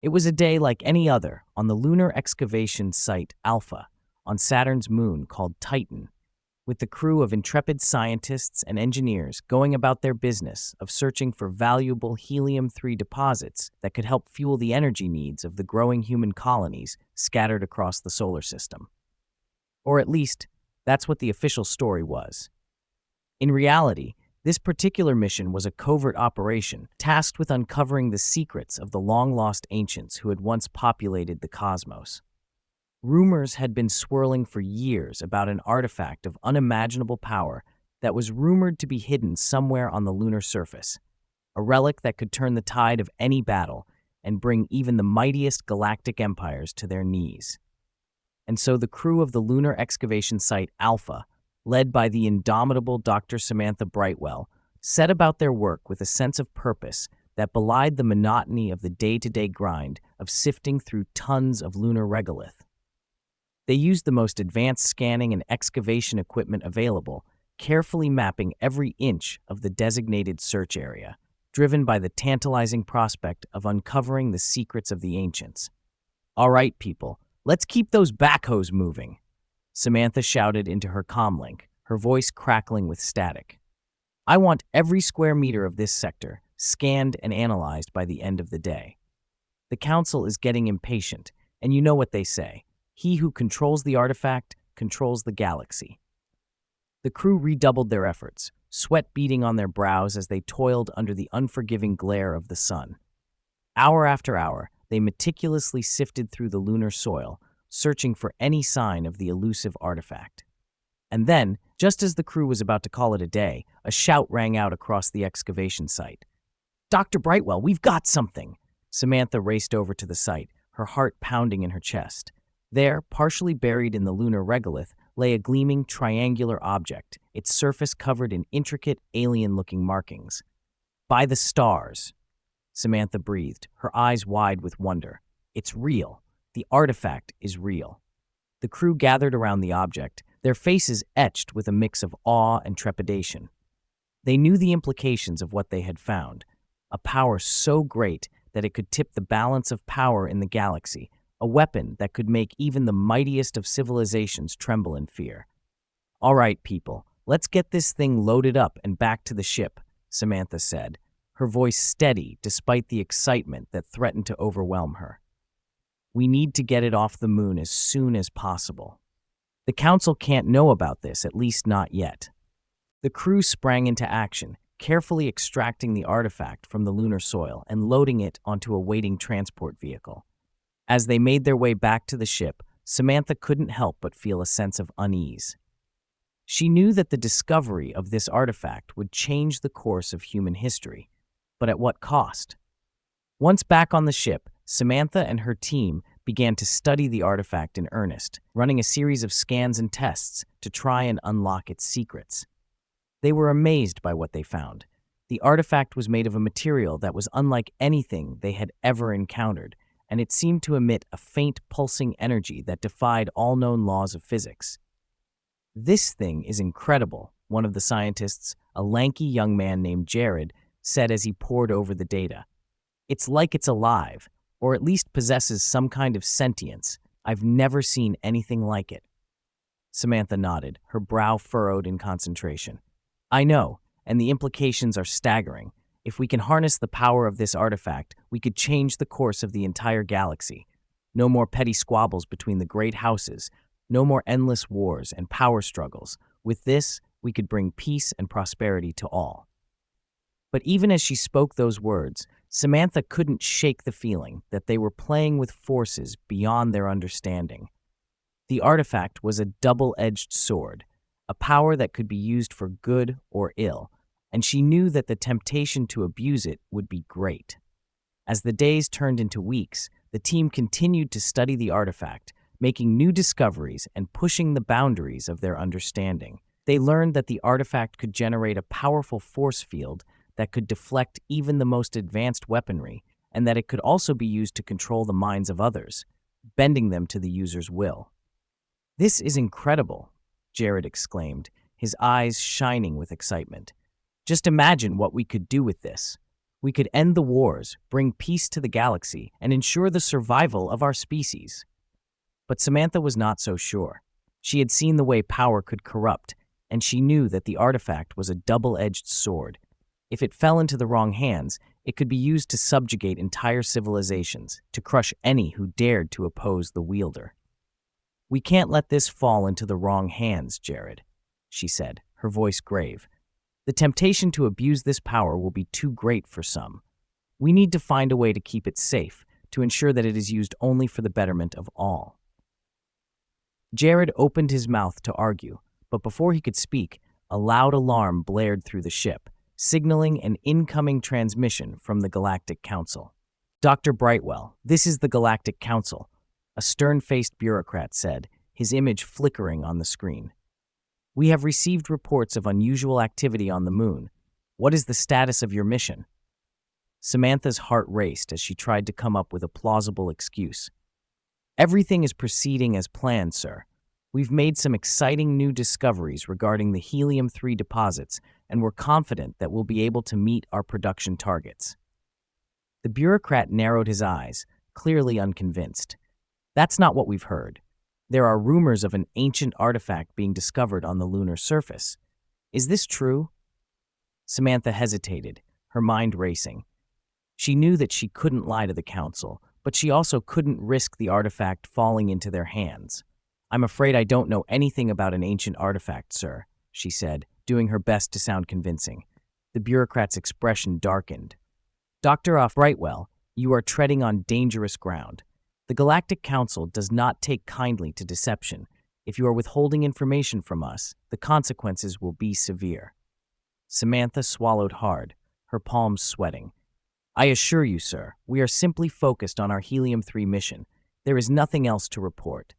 It was a day like any other on the lunar excavation site Alpha on Saturn's moon called Titan, with the crew of intrepid scientists and engineers going about their business of searching for valuable helium-3 deposits that could help fuel the energy needs of the growing human colonies scattered across the solar system. Or at least, that's what the official story was. In reality, this particular mission was a covert operation tasked with uncovering the secrets of the long-lost ancients who had once populated the cosmos. Rumors had been swirling for years about an artifact of unimaginable power that was rumored to be hidden somewhere on the lunar surface, a relic that could turn the tide of any battle and bring even the mightiest galactic empires to their knees. And so the crew of the lunar excavation site Alpha, led by the indomitable Dr. Samantha Brightwell, set about their work with a sense of purpose that belied the monotony of the day-to-day grind of sifting through tons of lunar regolith. They used the most advanced scanning and excavation equipment available, carefully mapping every inch of the designated search area, driven by the tantalizing prospect of uncovering the secrets of the ancients. "All right, people, let's keep those backhoes moving," Samantha shouted into her comlink, her voice crackling with static. "I want every square meter of this sector scanned and analyzed by the end of the day. The council is getting impatient, and you know what they say. He who controls the artifact controls the galaxy." The crew redoubled their efforts, sweat beading on their brows as they toiled under the unforgiving glare of the sun. Hour after hour, they meticulously sifted through the lunar soil, searching for any sign of the elusive artifact. And then, just as the crew was about to call it a day, a shout rang out across the excavation site. "Dr. Brightwell, we've got something!" Samantha raced over to the site, her heart pounding in her chest. There, partially buried in the lunar regolith, lay a gleaming triangular object, its surface covered in intricate, alien-looking markings. "By the stars," Samantha breathed, her eyes wide with wonder. "It's real. The artifact is real." The crew gathered around the object, their faces etched with a mix of awe and trepidation. They knew the implications of what they had found, a power so great that it could tip the balance of power in the galaxy, a weapon that could make even the mightiest of civilizations tremble in fear. "All right, people, let's get this thing loaded up and back to the ship," Samantha said, her voice steady despite the excitement that threatened to overwhelm her. "We need to get it off the moon as soon as possible. The council can't know about this, at least not yet." The crew sprang into action, carefully extracting the artifact from the lunar soil and loading it onto a waiting transport vehicle. As they made their way back to the ship, Samantha couldn't help but feel a sense of unease. She knew that the discovery of this artifact would change the course of human history, but at what cost? Once back on the ship, Samantha and her team began to study the artifact in earnest, running a series of scans and tests to try and unlock its secrets. They were amazed by what they found. The artifact was made of a material that was unlike anything they had ever encountered, and it seemed to emit a faint pulsing energy that defied all known laws of physics. "This thing is incredible," one of the scientists, a lanky young man named Jared, said as he pored over the data. "It's like it's alive, or at least possesses some kind of sentience. I've never seen anything like it." Samantha nodded, her brow furrowed in concentration. "I know, and the implications are staggering. If we can harness the power of this artifact, we could change the course of the entire galaxy. No more petty squabbles between the great houses, no more endless wars and power struggles. With this, we could bring peace and prosperity to all." But even as she spoke those words, Samantha couldn't shake the feeling that they were playing with forces beyond their understanding. The artifact was a double-edged sword, a power that could be used for good or ill, and she knew that the temptation to abuse it would be great. As the days turned into weeks, the team continued to study the artifact, making new discoveries and pushing the boundaries of their understanding. They learned that the artifact could generate a powerful force field that could deflect even the most advanced weaponry, and that it could also be used to control the minds of others, bending them to the user's will. "This is incredible," Jared exclaimed, his eyes shining with excitement. "Just imagine what we could do with this. We could end the wars, bring peace to the galaxy, and ensure the survival of our species. But Samantha was not so sure. She had seen the way power could corrupt, and she knew that the artifact was a double-edged sword. If it fell into the wrong hands, it could be used to subjugate entire civilizations, to crush any who dared to oppose the wielder. "We can't let this fall into the wrong hands, Jared," she said, her voice grave. "The temptation to abuse this power will be too great for some. We need to find a way to keep it safe, to ensure that it is used only for the betterment of all." Jared opened his mouth to argue, but before he could speak, a loud alarm blared through the ship, signaling an incoming transmission from the Galactic Council. "Dr. Brightwell, this is the Galactic Council," a stern-faced bureaucrat said, his image flickering on the screen. "We have received reports of unusual activity on the moon. What is the status of your mission?" Samantha's heart raced as she tried to come up with a plausible excuse. "Everything is proceeding as planned, sir. We've made some exciting new discoveries regarding the helium-3 deposits, and we're confident that we'll be able to meet our production targets." The bureaucrat narrowed his eyes, clearly unconvinced. "That's not what we've heard. There are rumors of an ancient artifact being discovered on the lunar surface. Is this true?" Samantha hesitated, her mind racing. She knew that she couldn't lie to the council, but she also couldn't risk the artifact falling into their hands. "I'm afraid I don't know anything about an ancient artifact, sir," she said, doing her best to sound convincing. The bureaucrat's expression darkened. "Dr. Brightwell, you are treading on dangerous ground. The Galactic Council does not take kindly to deception. If you are withholding information from us, the consequences will be severe." Samantha swallowed hard, her palms sweating. "I assure you, sir, we are simply focused on our helium-3 mission. There is nothing else to report."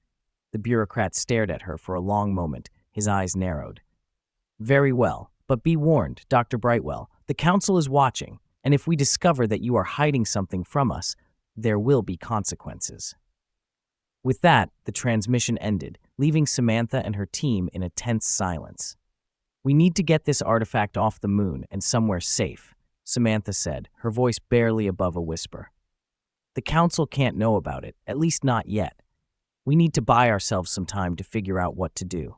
The bureaucrat stared at her for a long moment, his eyes narrowed. "Very well, but be warned, Dr. Brightwell, the Council is watching, and if we discover that you are hiding something from us, there will be consequences." With that, the transmission ended, leaving Samantha and her team in a tense silence. "We need to get this artifact off the moon and somewhere safe," Samantha said, her voice barely above a whisper. "The Council can't know about it, at least not yet. We need to buy ourselves some time to figure out what to do."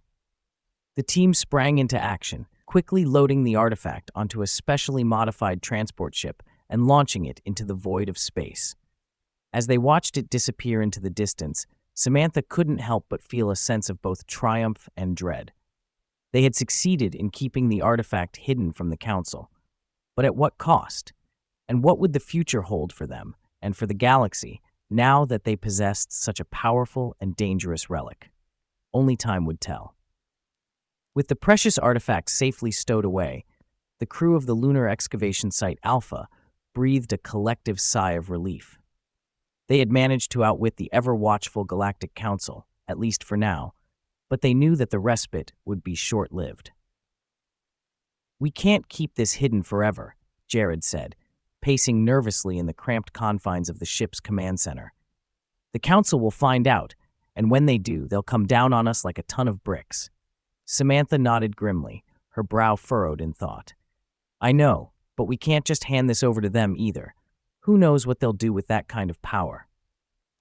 The team sprang into action, quickly loading the artifact onto a specially modified transport ship and launching it into the void of space. As they watched it disappear into the distance, Samantha couldn't help but feel a sense of both triumph and dread. They had succeeded in keeping the artifact hidden from the Council. But at what cost? And what would the future hold for them and for the galaxy now that they possessed such a powerful and dangerous relic? Only time would tell. With the precious artifact safely stowed away, the crew of the lunar excavation site Alpha breathed a collective sigh of relief. They had managed to outwit the ever-watchful Galactic Council, at least for now, but they knew that the respite would be short-lived. "We can't keep this hidden forever," Jared said, pacing nervously in the cramped confines of the ship's command center. "The Council will find out, and when they do, they'll come down on us like a ton of bricks." Samantha nodded grimly, her brow furrowed in thought. "I know, but we can't just hand this over to them either. Who knows what they'll do with that kind of power?"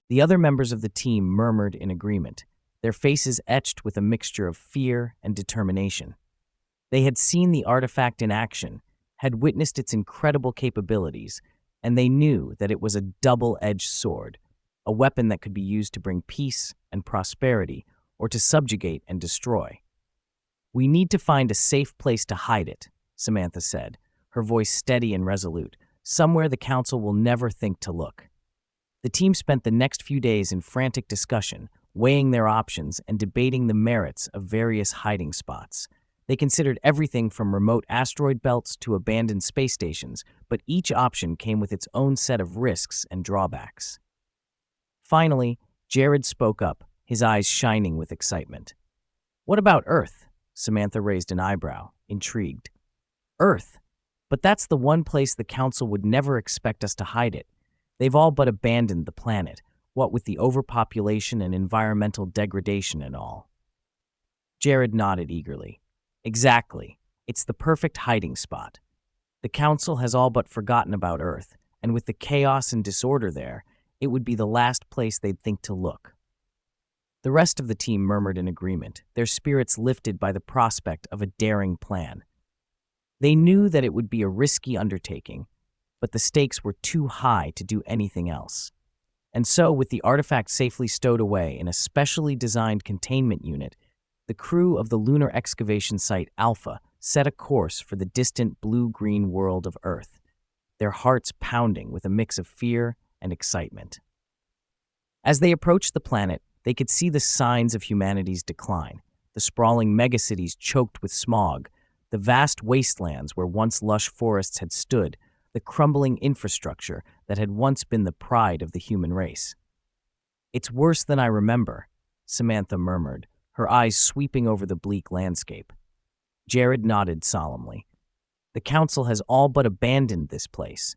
The other members of the team murmured in agreement, their faces etched with a mixture of fear and determination. They had seen the artifact in action, had witnessed its incredible capabilities, and they knew that it was a double-edged sword, a weapon that could be used to bring peace and prosperity or to subjugate and destroy. "We need to find a safe place to hide it," Samantha said, her voice steady and resolute, "somewhere the Council will never think to look." The team spent the next few days in frantic discussion, weighing their options and debating the merits of various hiding spots. They considered everything from remote asteroid belts to abandoned space stations, but each option came with its own set of risks and drawbacks. Finally, Jared spoke up, his eyes shining with excitement. "What about Earth?" Samantha raised an eyebrow, intrigued. "Earth? But that's the one place the Council would never expect us to hide it. They've all but abandoned the planet, what with the overpopulation and environmental degradation and all." Jared nodded eagerly. "Exactly. It's the perfect hiding spot." The Council has all but forgotten about Earth, and with the chaos and disorder there, it would be the last place they'd think to look. The rest of the team murmured in agreement, their spirits lifted by the prospect of a daring plan. They knew that it would be a risky undertaking, but the stakes were too high to do anything else. And so, with the artifact safely stowed away in a specially designed containment unit, the crew of the lunar excavation site Alpha set a course for the distant blue-green world of Earth, their hearts pounding with a mix of fear and excitement. As they approached the planet, they could see the signs of humanity's decline, the sprawling megacities choked with smog, the vast wastelands where once lush forests had stood, the crumbling infrastructure that had once been the pride of the human race. "It's worse than I remember," Samantha murmured, her eyes sweeping over the bleak landscape. Jared nodded solemnly. "The Council has all but abandoned this place,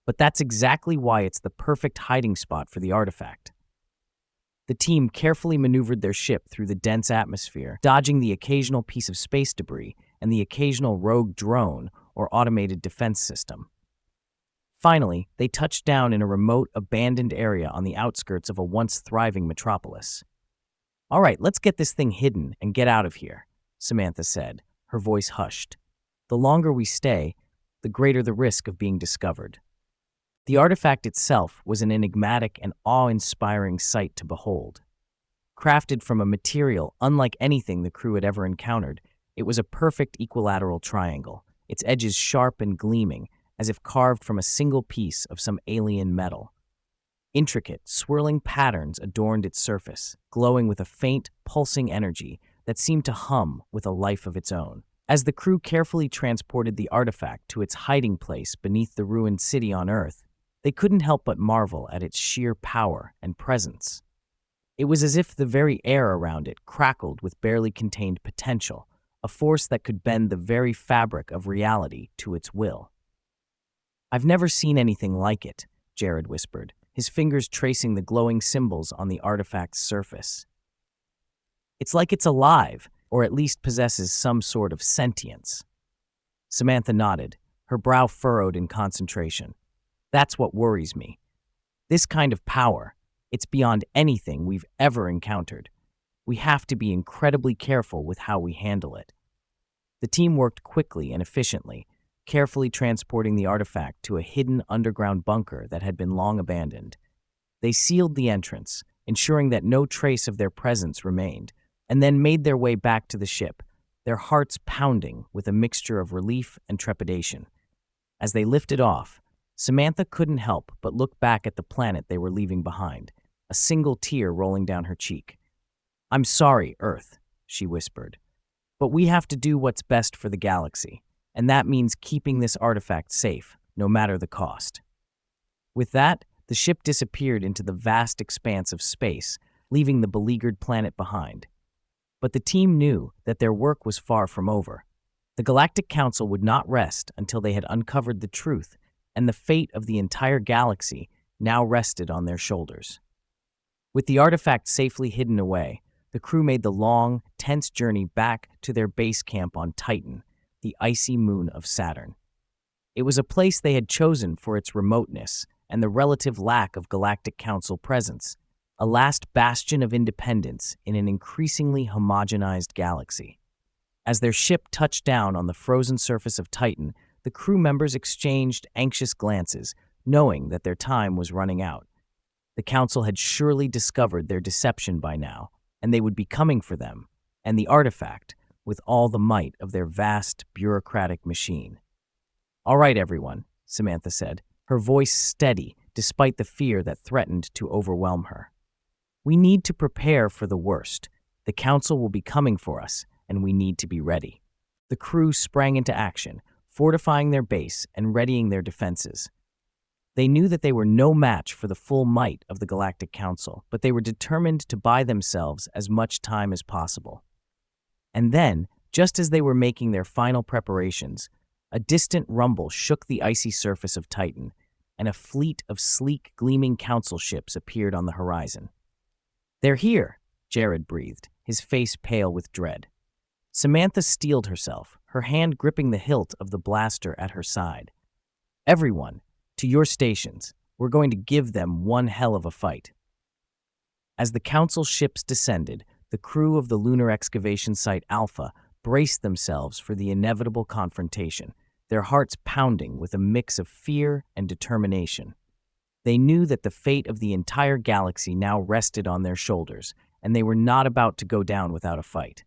but that's exactly why it's the perfect hiding spot for the artifact." The team carefully maneuvered their ship through the dense atmosphere, dodging the occasional piece of space debris and the occasional rogue drone or automated defense system. Finally, they touched down in a remote, abandoned area on the outskirts of a once thriving metropolis. "All right, let's get this thing hidden and get out of here," Samantha said, her voice hushed. "The longer we stay, the greater the risk of being discovered." The artifact itself was an enigmatic and awe-inspiring sight to behold. Crafted from a material unlike anything the crew had ever encountered, it was a perfect equilateral triangle, its edges sharp and gleaming, as if carved from a single piece of some alien metal. Intricate, swirling patterns adorned its surface, glowing with a faint, pulsing energy that seemed to hum with a life of its own. As the crew carefully transported the artifact to its hiding place beneath the ruined city on Earth, they couldn't help but marvel at its sheer power and presence. It was as if the very air around it crackled with barely contained potential, a force that could bend the very fabric of reality to its will. "I've never seen anything like it," Jared whispered, his fingers tracing the glowing symbols on the artifact's surface. "It's like it's alive, or at least possesses some sort of sentience." Samantha nodded, her brow furrowed in concentration. "That's what worries me. This kind of power, it's beyond anything we've ever encountered. We have to be incredibly careful with how we handle it." The team worked quickly and efficiently, carefully transporting the artifact to a hidden underground bunker that had been long abandoned. They sealed the entrance, ensuring that no trace of their presence remained, and then made their way back to the ship, their hearts pounding with a mixture of relief and trepidation. As they lifted off, Samantha couldn't help but look back at the planet they were leaving behind, a single tear rolling down her cheek. "I'm sorry, Earth," she whispered, "but we have to do what's best for the galaxy, and that means keeping this artifact safe, no matter the cost." With that, the ship disappeared into the vast expanse of space, leaving the beleaguered planet behind. But the team knew that their work was far from over. The Galactic Council would not rest until they had uncovered the truth, and the fate of the entire galaxy now rested on their shoulders. With the artifact safely hidden away, the crew made the long, tense journey back to their base camp on Titan, the icy moon of Saturn. It was a place they had chosen for its remoteness and the relative lack of Galactic Council presence, a last bastion of independence in an increasingly homogenized galaxy. As their ship touched down on the frozen surface of Titan, the crew members exchanged anxious glances, knowing that their time was running out. The Council had surely discovered their deception by now, and they would be coming for them, and the artifact, with all the might of their vast, bureaucratic machine. "All right, everyone," Samantha said, her voice steady despite the fear that threatened to overwhelm her. "We need to prepare for the worst. The Council will be coming for us, and we need to be ready." The crew sprang into action, fortifying their base and readying their defenses. They knew that they were no match for the full might of the Galactic Council, but they were determined to buy themselves as much time as possible. And then, just as they were making their final preparations, a distant rumble shook the icy surface of Titan, and a fleet of sleek, gleaming council ships appeared on the horizon. "They're here," Jared breathed, his face pale with dread. Samantha steeled herself, her hand gripping the hilt of the blaster at her side. "Everyone, to your stations. We're going to give them one hell of a fight." As the Council ships descended, the crew of the lunar excavation site Alpha braced themselves for the inevitable confrontation, their hearts pounding with a mix of fear and determination. They knew that the fate of the entire galaxy now rested on their shoulders, and they were not about to go down without a fight.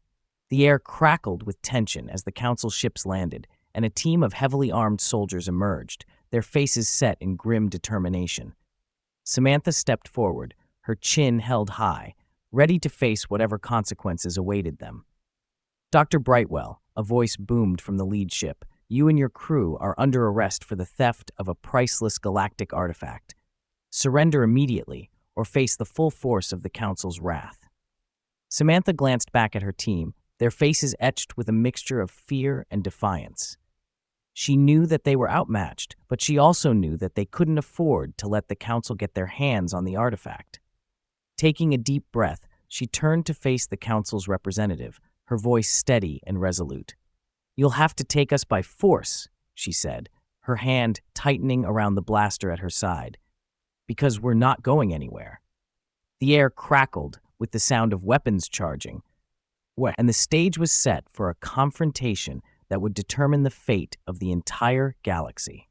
The air crackled with tension as the Council ships landed, and a team of heavily armed soldiers emerged, their faces set in grim determination. Samantha stepped forward, her chin held high, ready to face whatever consequences awaited them. "Dr. Brightwell," a voice boomed from the lead ship, "you and your crew are under arrest for the theft of a priceless galactic artifact. Surrender immediately, or face the full force of the Council's wrath." Samantha glanced back at her team, their faces etched with a mixture of fear and defiance. She knew that they were outmatched, but she also knew that they couldn't afford to let the Council get their hands on the artifact. Taking a deep breath, she turned to face the Council's representative, her voice steady and resolute. "You'll have to take us by force," she said, her hand tightening around the blaster at her side, "because we're not going anywhere." The air crackled with the sound of weapons charging, and the stage was set for a confrontation that would determine the fate of the entire galaxy.